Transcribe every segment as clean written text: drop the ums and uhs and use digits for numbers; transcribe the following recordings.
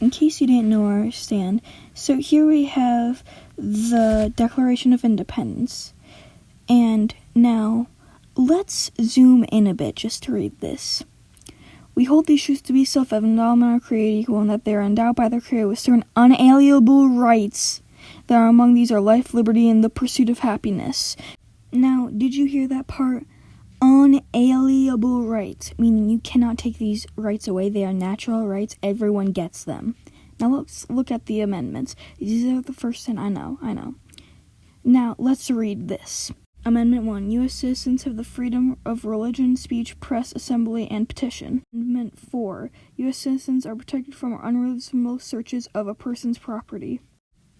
in case you didn't know our stand, so here we have the Declaration of Independence. And now, let's zoom in a bit just to read this. We hold these truths to be self-evident, all men are created equal, and that they are endowed by their Creator with certain unalienable rights. That are among these are life, liberty, and the pursuit of happiness. Now, did you hear that part? Unalienable rights, meaning you cannot take these rights away. They are natural rights. Everyone gets them. Now let's look at the amendments. These are the first 10. I know. Now, let's read this. Amendment 1. U.S. citizens have the freedom of religion, speech, press, assembly, and petition. Amendment 4. U.S. citizens are protected from unreasonable searches of a person's property.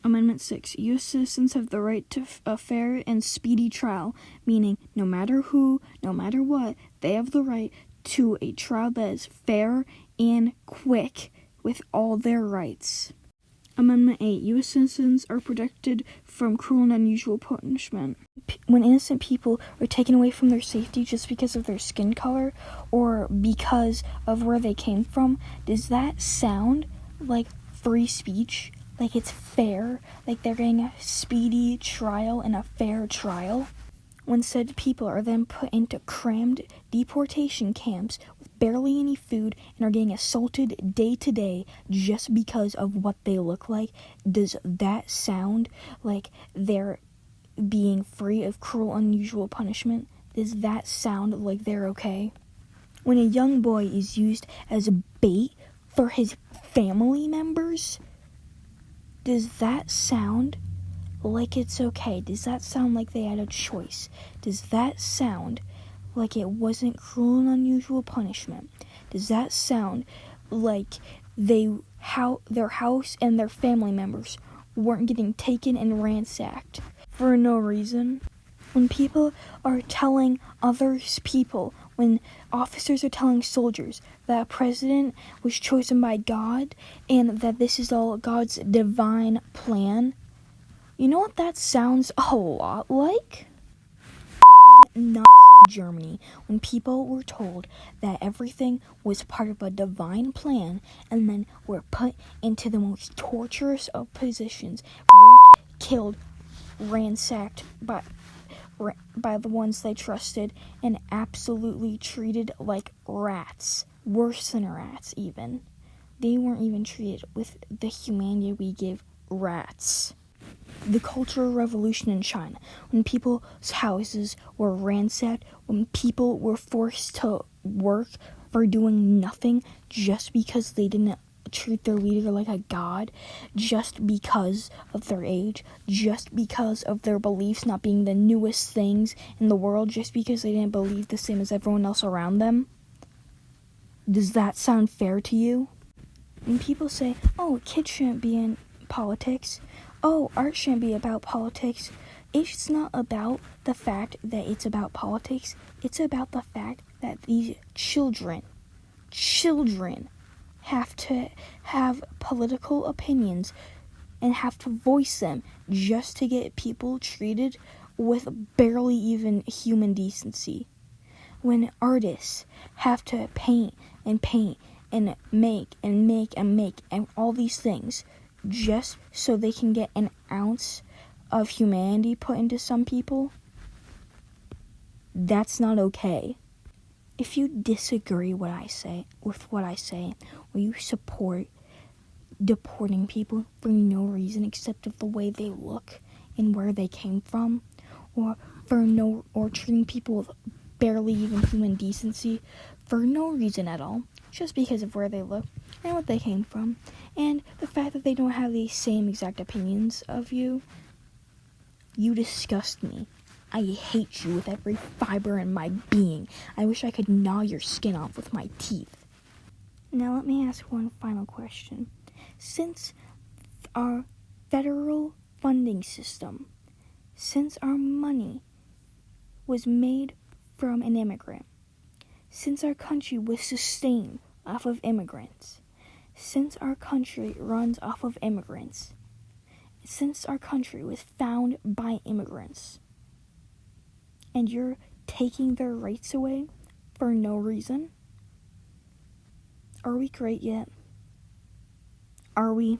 Amendment 6. U.S. citizens have the right to a fair and speedy trial, meaning no matter who, no matter what, they have the right to a trial that is fair and quick with all their rights. Amendment 8. U.S. citizens are protected from cruel and unusual punishment. When innocent people are taken away from their safety just because of their skin color or because of where they came from, does that sound like free speech? Like it's fair? Like they're getting a speedy trial and a fair trial? When said people are then put into crammed deportation camps with barely any food and are getting assaulted day to day just because of what they look like, does that sound like they're being free of cruel, unusual punishment? Does that sound like they're okay? When a young boy is used as bait for his family members, does that sound like it's okay? Does that sound like they had a choice? Does that sound like it wasn't cruel and unusual punishment? Does that sound like their house and their family members weren't getting taken and ransacked for no reason? When people are telling other people, when officers are telling soldiers that a president was chosen by God and that this is all God's divine plan, you know what that sounds a lot like? Nazi Germany, when people were told that everything was part of a divine plan and then were put into the most torturous of positions, raped, killed, ransacked by the ones they trusted, and absolutely treated like rats. Worse than rats, even. They weren't even treated with the humanity we give rats. The Cultural Revolution in China, when people's houses were ransacked, when people were forced to work for doing nothing just because they didn't treat their leader like a god, just because of their age, just because of their beliefs not being the newest things in the world, just because they didn't believe the same as everyone else around them. Does that sound fair to you? When people say, oh, kids shouldn't be in politics, oh, art shouldn't be about politics, it's not about the fact that it's about politics, it's about the fact that these children have to have political opinions and have to voice them just to get people treated with barely even human decency. When artists have to paint and make and all these things just so they can get an ounce of humanity put into some people, that's not okay. If you disagree with what I say, or you support deporting people for no reason except of the way they look and where they came from, or treating people with barely even human decency for no reason at all, just because of where they look and what they came from, and the fact that they don't have the same exact opinions of you, you disgust me. I hate you with every fiber in my being. I wish I could gnaw your skin off with my teeth. Now let me ask one final question. Since our federal funding system, since our money was made from an immigrant, since our country was sustained off of immigrants, since our country runs off of immigrants, since our country was found by immigrants, and you're taking their rights away for no reason? Are we great yet? Are we?